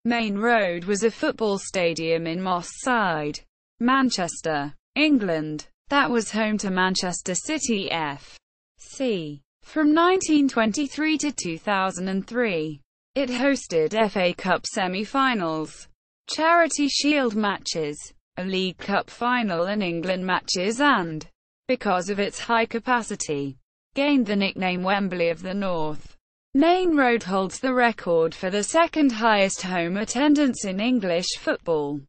Maine Road was a football stadium in Moss Side, Manchester, England, that was home to Manchester City F.C. from 1923 to 2003. It hosted FA Cup semi-finals, Charity Shield matches, a League Cup final and England matches and, because of its high capacity, gained the nickname Wembley of the North. Maine Road holds the record for the second highest home attendance in English football,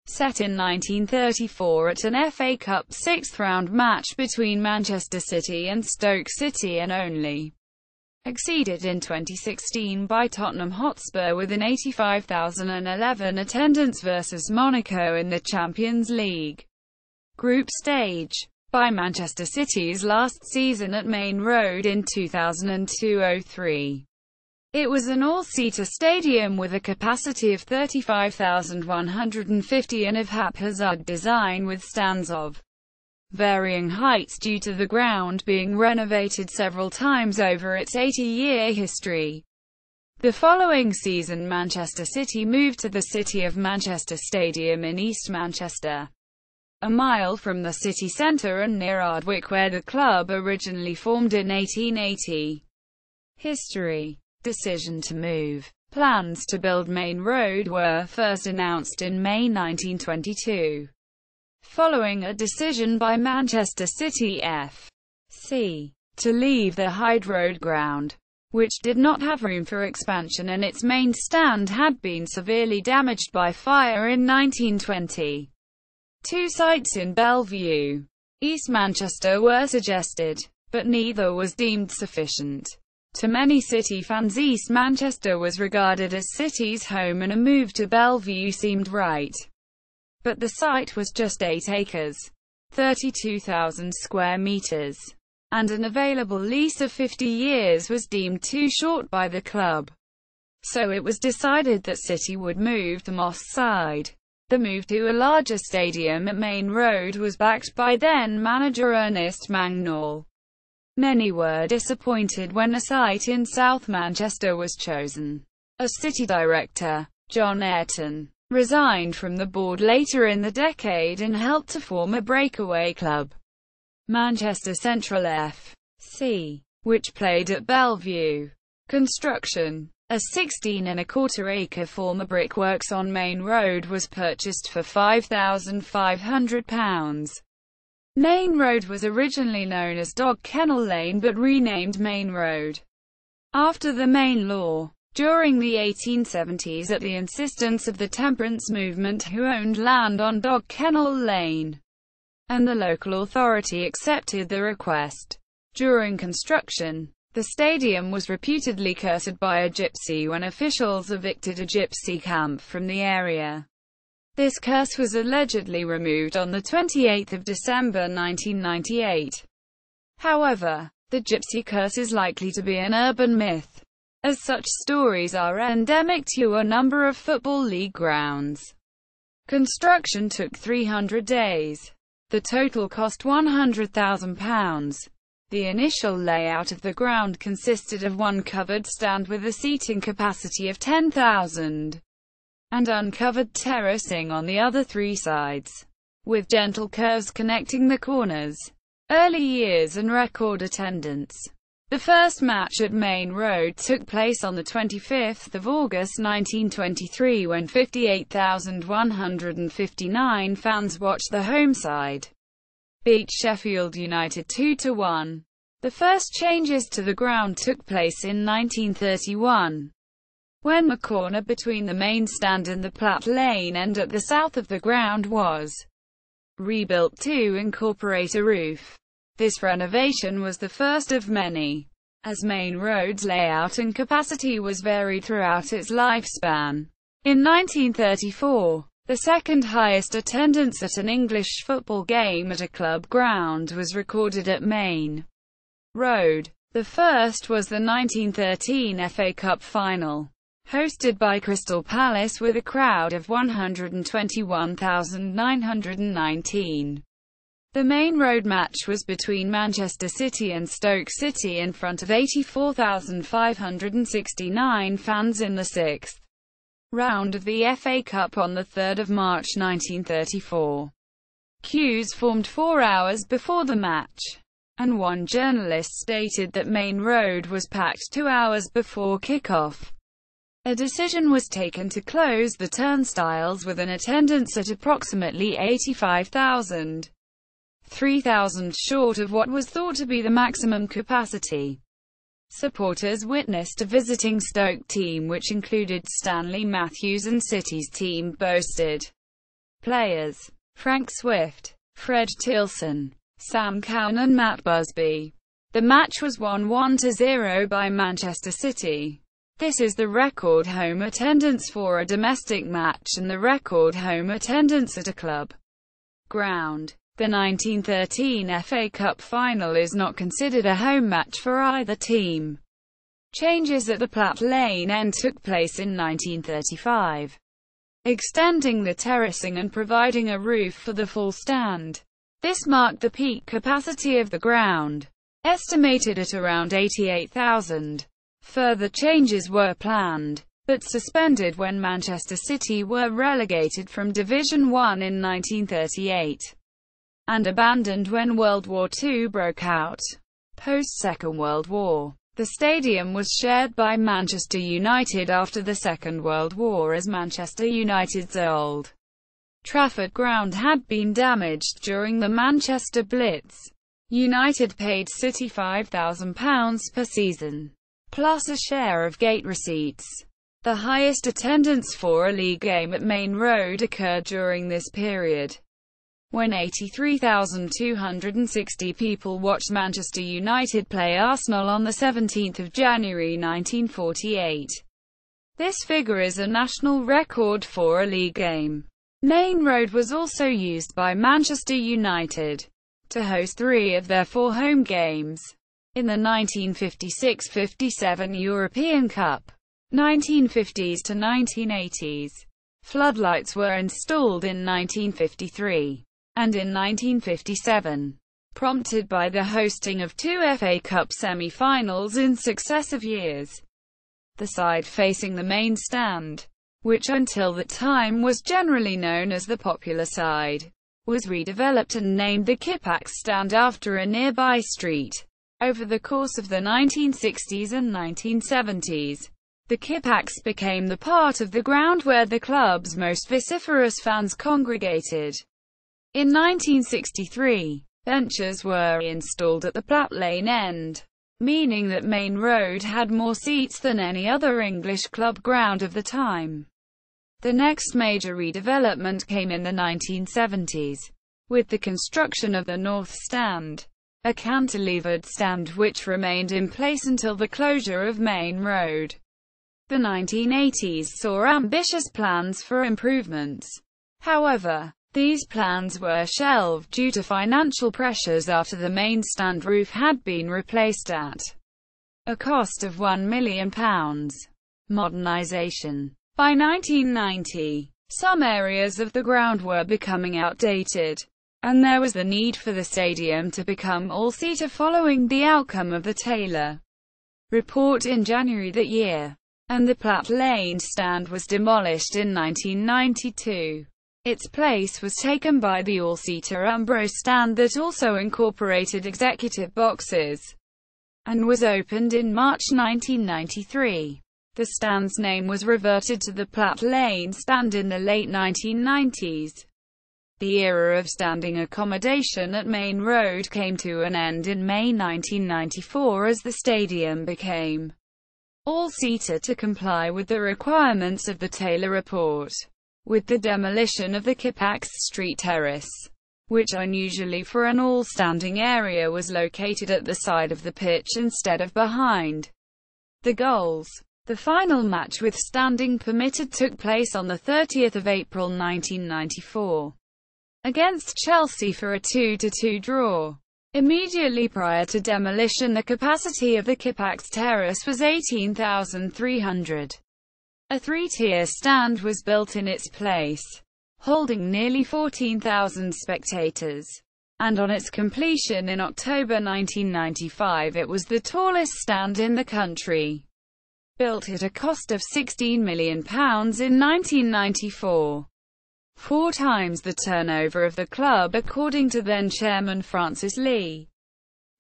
set in 1934 at an FA Cup sixth-round match between Manchester City and Stoke City, and only exceeded in 2016 by Tottenham Hotspur with an 85,011 attendance versus Monaco in the Champions League group stage, by Manchester City's last season at Maine Road in 2002-03. It was an all-seater stadium with a capacity of 35,150 and of haphazard design with stands of varying heights due to the ground being renovated several times over its 80-year history. The following season Manchester City moved to the City of Manchester Stadium in East Manchester, a mile from the city centre and near Ardwick, where the club originally formed in 1880. History. Decision to move. Plans to build Maine Road were first announced in May 1922, following a decision by Manchester City F.C. to leave the Hyde Road ground, which did not have room for expansion, and its main stand had been severely damaged by fire in 1920. Two sites in Bellevue, East Manchester were suggested, but neither was deemed sufficient. To many City fans, East Manchester was regarded as City's home and a move to Bellevue seemed right. But the site was just 8 acres, 32,000 square meters, and an available lease of 50 years was deemed too short by the club. So it was decided that City would move to Moss Side. The move to a larger stadium at Maine Road was backed by then-manager Ernest Mangnall. Many were disappointed when a site in South Manchester was chosen. A City director, John Ayrton, resigned from the board later in the decade and helped to form a breakaway club, Manchester Central F.C., which played at Bellevue. Construction. A 16.25-acre former brickworks on Maine Road was purchased for £5,500. Maine Road was originally known as Dog Kennel Lane but renamed Maine Road after the Maine Law. During the 1870s, at the insistence of the temperance movement who owned land on Dog Kennel Lane, and the local authority accepted the request. During construction, the stadium was reputedly cursed by a gypsy when officials evicted a gypsy camp from the area. This curse was allegedly removed on 28 December 1998. However, the gypsy curse is likely to be an urban myth, as such stories are endemic to a number of Football League grounds. Construction took 300 days. The total cost £100,000. The initial layout of the ground consisted of one covered stand with a seating capacity of 10,000, and uncovered terracing on the other 3 sides, with gentle curves connecting the corners. Early years and record attendance. The first match at Maine Road took place on 25 August 1923 when 58,159 fans watched the home side beat Sheffield United 2-1. The first changes to the ground took place in 1931, when the corner between the main stand and the Platt Lane end at the south of the ground was rebuilt to incorporate a roof. This renovation was the first of many, as Maine Road's layout and capacity was varied throughout its lifespan. In 1934, the second highest attendance at an English football game at a club ground was recorded at Maine Road. The first was the 1913 FA Cup final, hosted by Crystal Palace with a crowd of 121,919. The Maine Road match was between Manchester City and Stoke City in front of 84,569 fans in the 6th round of the FA Cup on 3 March 1934. Queues formed 4 hours before the match, and one journalist stated that Maine Road was packed 2 hours before kick-off. A decision was taken to close the turnstiles with an attendance at approximately 85,000, 3,000 short of what was thought to be the maximum capacity. Supporters witnessed a visiting Stoke team which included Stanley Matthews, and City's team boasted players Frank Swift, Fred Tilson, Sam Cowan and Matt Busby. The match was won 1-0 by Manchester City. This is the record home attendance for a domestic match and the record home attendance at a club ground. The 1913 FA Cup final is not considered a home match for either team. Changes at the Platt Lane end took place in 1935, extending the terracing and providing a roof for the full stand. This marked the peak capacity of the ground, estimated at around 88,000. Further changes were planned, but suspended when Manchester City were relegated from Division 1 in 1938, and abandoned when World War II broke out. Post-Second World War, the stadium was shared by Manchester United after the Second World War, as Manchester United's Old Trafford ground had been damaged during the Manchester Blitz. United paid City £5,000 per season, plus a share of gate receipts. The highest attendance for a league game at Maine Road occurred during this period, when 83,260 people watched Manchester United play Arsenal on 17 January 1948. This figure is a national record for a league game. Maine Road was also used by Manchester United to host 3 of their 4 home games in the 1956-57 European Cup. 1950s to 1980s. Floodlights were installed in 1953 and in 1957, prompted by the hosting of 2 FA Cup semi-finals in successive years. The side facing the main stand, which until that time was generally known as the popular side, was redeveloped and named the Kippax stand after a nearby street. Over the course of the 1960s and 1970s, the Kippax became the part of the ground where the club's most vociferous fans congregated. In 1963, benches were installed at the Platt Lane end, meaning that Maine Road had more seats than any other English club ground of the time. The next major redevelopment came in the 1970s, with the construction of the North Stand, a cantilevered stand which remained in place until the closure of Maine Road. The 1980s saw ambitious plans for improvements. However, these plans were shelved due to financial pressures after the main stand roof had been replaced at a cost of £1 million. Modernisation. By 1990, some areas of the ground were becoming outdated, and there was the need for the stadium to become all-seater following the outcome of the Taylor report in January that year, and the Platt Lane stand was demolished in 1992. Its place was taken by the all-seater Umbro stand that also incorporated executive boxes, and was opened in March 1993. The stand's name was reverted to the Platt Lane stand in the late 1990s. The era of standing accommodation at Maine Road came to an end in May 1994 as the stadium became all-seater to comply with the requirements of the Taylor report, with the demolition of the Kippax Street Terrace, which unusually for an all-standing area was located at the side of the pitch instead of behind the goals. The final match with standing permitted took place on 30 April 1994, against Chelsea for a 2-2 draw. Immediately prior to demolition, the capacity of the Kippax Terrace was 18,300. A 3-tier stand was built in its place, holding nearly 14,000 spectators, and on its completion in October 1995 it was the tallest stand in the country. built at a cost of £16 million in 1994. 4 times the turnover of the club, according to then-chairman Francis Lee.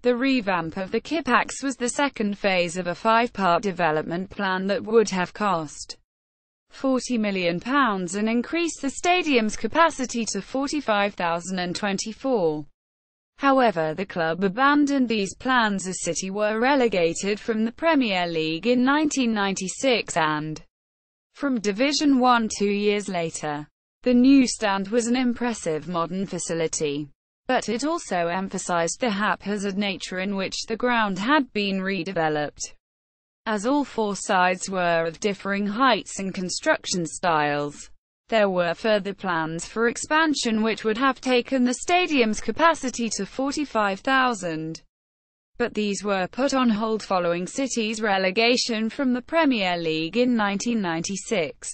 The revamp of the Kipax was the second phase of a 5-part development plan that would have cost £40 million and increased the stadium's capacity to 45,024. However, the club abandoned these plans as City were relegated from the Premier League in 1996 and from Division 1 2 years later. The new stand was an impressive modern facility, but it also emphasized the haphazard nature in which the ground had been redeveloped. As all 4 sides were of differing heights and construction styles, there were further plans for expansion which would have taken the stadium's capacity to 45,000. But these were put on hold following City's relegation from the Premier League in 1996.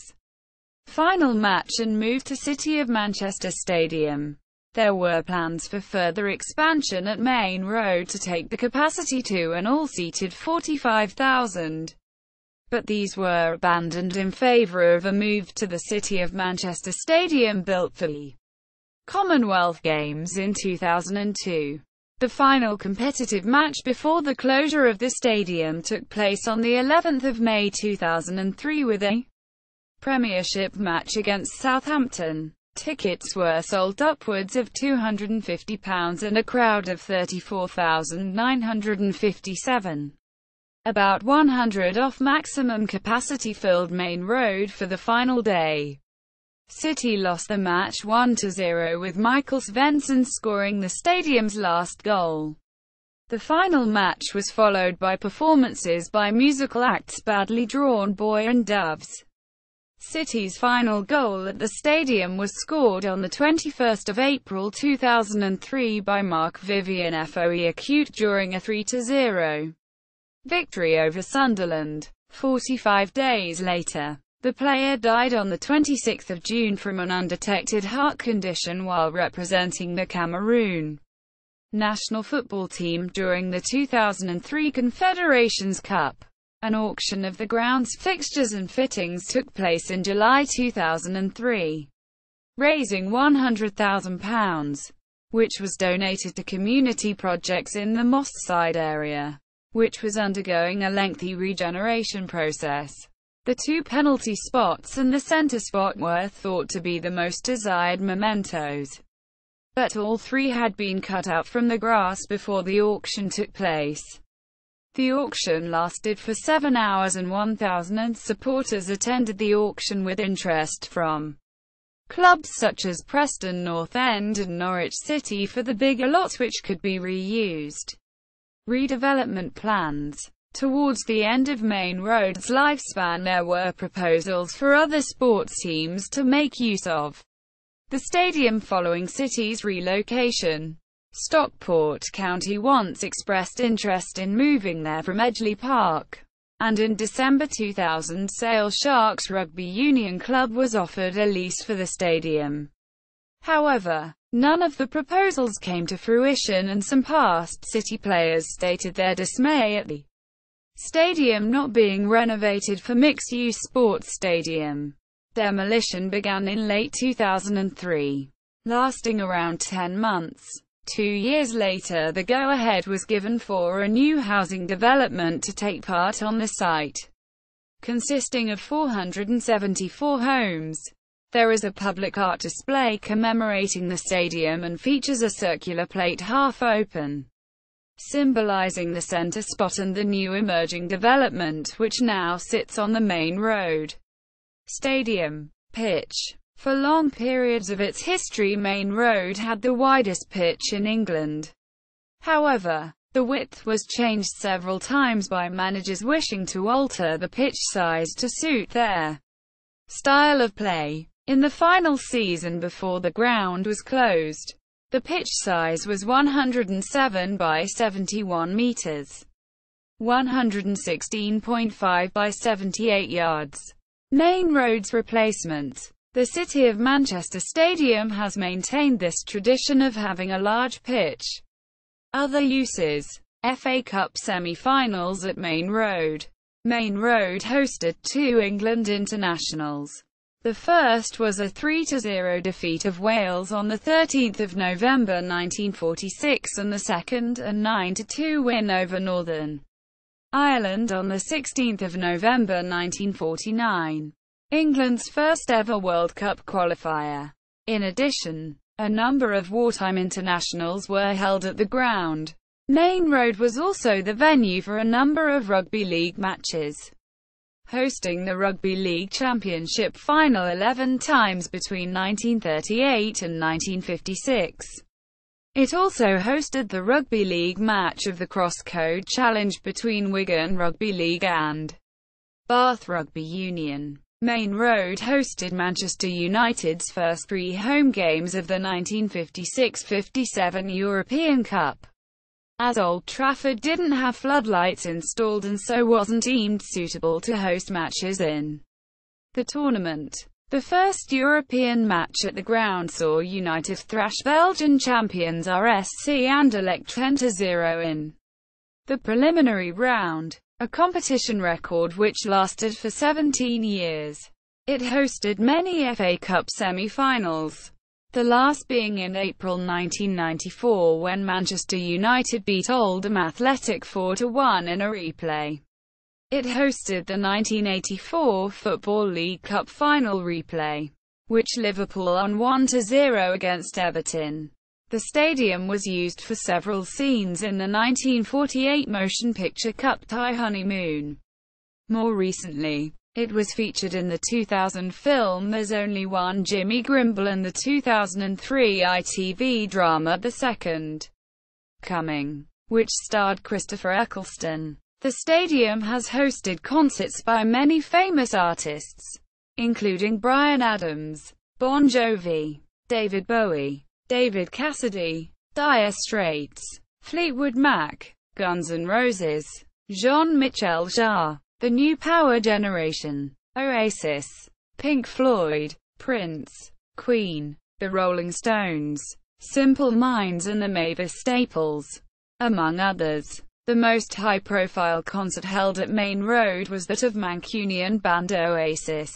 Final match and move to City of Manchester Stadium. There were plans for further expansion at Maine Road to take the capacity to an all-seated 45,000. But these were abandoned in favour of a move to the City of Manchester Stadium built for the Commonwealth Games in 2002. The final competitive match before the closure of the stadium took place on the 11th of May 2003 with a Premiership match against Southampton. Tickets were sold upwards of £250 and a crowd of 34,957. About 100 off maximum capacity filled Maine Road for the final day. City lost the match 1-0 with Michael Svensson scoring the stadium's last goal. The final match was followed by performances by musical acts Badly Drawn Boy and Doves. City's final goal at the stadium was scored on the 21st of April 2003 by Marc-Vivien Foe Acute during a 3-0 victory over Sunderland. 45 days later, the player died on the 26th of June from an undetected heart condition while representing the Cameroon national football team during the 2003 Confederations Cup. An auction of the ground's fixtures and fittings took place in July 2003, raising £100,000, which was donated to community projects in the Moss Side area, which was undergoing a lengthy regeneration process. The 2 penalty spots and the centre spot were thought to be the most desired mementos, but all 3 had been cut out from the grass before the auction took place. The auction lasted for 7 hours and 1,000 supporters attended the auction with interest from clubs such as Preston North End and Norwich City for the bigger lots which could be reused. Redevelopment plans. Towards the end of Maine Road's lifespan there were proposals for other sports teams to make use of the stadium following City's relocation. Stockport County once expressed interest in moving there from Edgeley Park, and in December 2000 Sale Sharks Rugby Union Club was offered a lease for the stadium. However, none of the proposals came to fruition and some past City players stated their dismay at the stadium not being renovated for mixed-use sports stadium. Demolition began in late 2003, lasting around 10 months. 2 years later the go-ahead was given for a new housing development to take part on the site, consisting of 474 homes. There is a public art display commemorating the stadium and features a circular plate half open, symbolizing the center spot and the new emerging development which now sits on the Maine Road. Stadium. Pitch. For long periods of its history Maine Road had the widest pitch in England. However, the width was changed several times by managers wishing to alter the pitch size to suit their style of play. In the final season before the ground was closed, the pitch size was 107 by 71 meters, 116.5 by 78 yards. Maine Road's replacement. The City of Manchester Stadium has maintained this tradition of having a large pitch. Other uses. FA Cup semi-finals at Maine Road. Maine Road hosted two England internationals. The first was a 3-0 defeat of Wales on 13 November 1946 and the second, a 9-2 win over Northern Ireland on 16 November 1949. England's first ever World Cup qualifier. In addition, a number of wartime internationals were held at the ground. Maine Road was also the venue for a number of rugby league matches, hosting the Rugby League Championship final 11 times between 1938 and 1956. It also hosted the Rugby League match of the Crosscode Challenge between Wigan Rugby League and Bath Rugby Union. Maine Road hosted Manchester United's first 3 home games of the 1956-57 European Cup, as Old Trafford didn't have floodlights installed and so wasn't deemed suitable to host matches in the tournament. The first European match at the ground saw United thrash Belgian champions RSC Anderlecht 10-0 in the preliminary round, a competition record which lasted for 17 years. It hosted many FA Cup semi-finals, the last being in April 1994 when Manchester United beat Oldham Athletic 4-1 in a replay. It hosted the 1984 Football League Cup final replay, which Liverpool won 1-0 against Everton. The stadium was used for several scenes in the 1948 motion picture Cup Tie Honeymoon. More recently, it was featured in the 2000 film There's Only One Jimmy Grimble and the 2003 ITV drama The Second Coming, which starred Christopher Eccleston. The stadium has hosted concerts by many famous artists, including Bryan Adams, Bon Jovi, David Bowie, David Cassidy, Dire Straits, Fleetwood Mac, Guns N' Roses, Jean-Michel Jarre, The New Power Generation, Oasis, Pink Floyd, Prince, Queen, The Rolling Stones, Simple Minds and the Mavis Staples, among others. The most high-profile concert held at Maine Road was that of Mancunian band Oasis,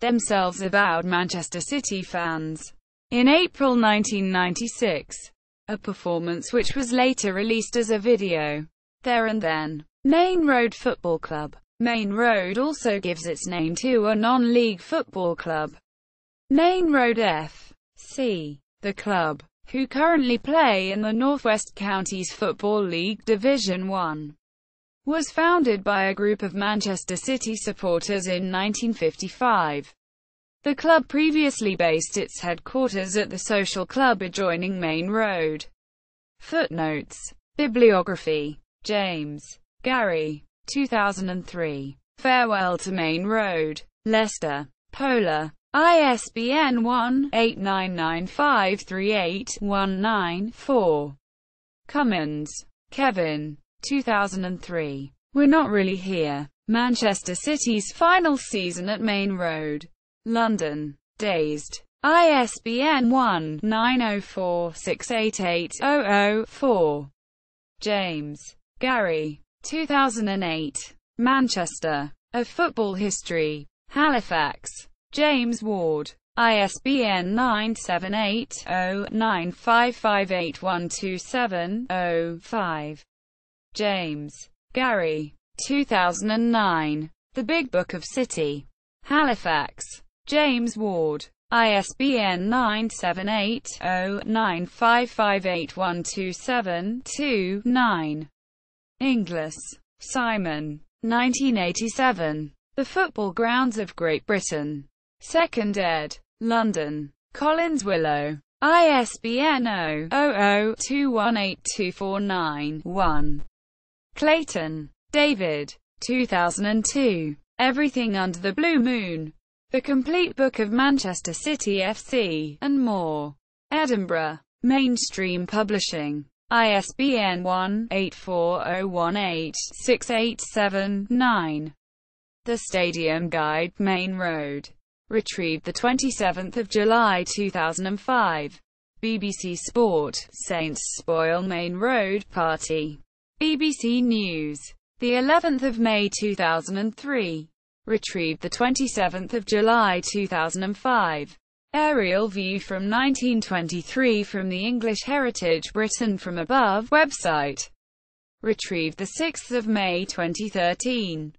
themselves avowed Manchester City fans. In April 1996, a performance which was later released as a video, There and Then. Maine Road Football Club. Maine Road also gives its name to a non-league football club, Maine Road F.C. The club, who currently play in the Northwest Counties Football League Division 1, was founded by a group of Manchester City supporters in 1955. The club previously based its headquarters at the Social Club adjoining Maine Road. Footnotes. Bibliography. James, Gary. 2003. Farewell to Maine Road. Leicester. Polar. ISBN 1-899538-19-4. Cummins, Kevin. 2003. We're Not Really Here. Manchester City's final season at Maine Road. London. Dazed. ISBN 1-904688-004. James, Gary. 2008. Manchester. A Football History. Halifax. James Ward. ISBN 978-0-9558127-05. James, Gary. 2009. The Big Book of City. Halifax. James Ward. ISBN 978-0-9558127-2-9. Inglis, Simon. 1987. The Football Grounds of Great Britain. 2nd ed. London. Collins Willow. ISBN 0-00-218249-1. Clayton, David. 2002. Everything Under the Blue Moon. The Complete Book of Manchester City F.C., and more. Edinburgh. Mainstream Publishing. ISBN 1-84018-687-9. The Stadium Guide, Maine Road. Retrieved 27 July 2005. BBC Sport. Saints spoil Maine Road party. BBC News. the 11th of May 2003. Retrieved the 27th of July 2005. Aerial view from 1923 from the English Heritage Britain from above website. Retrieved the 6th of May 2013.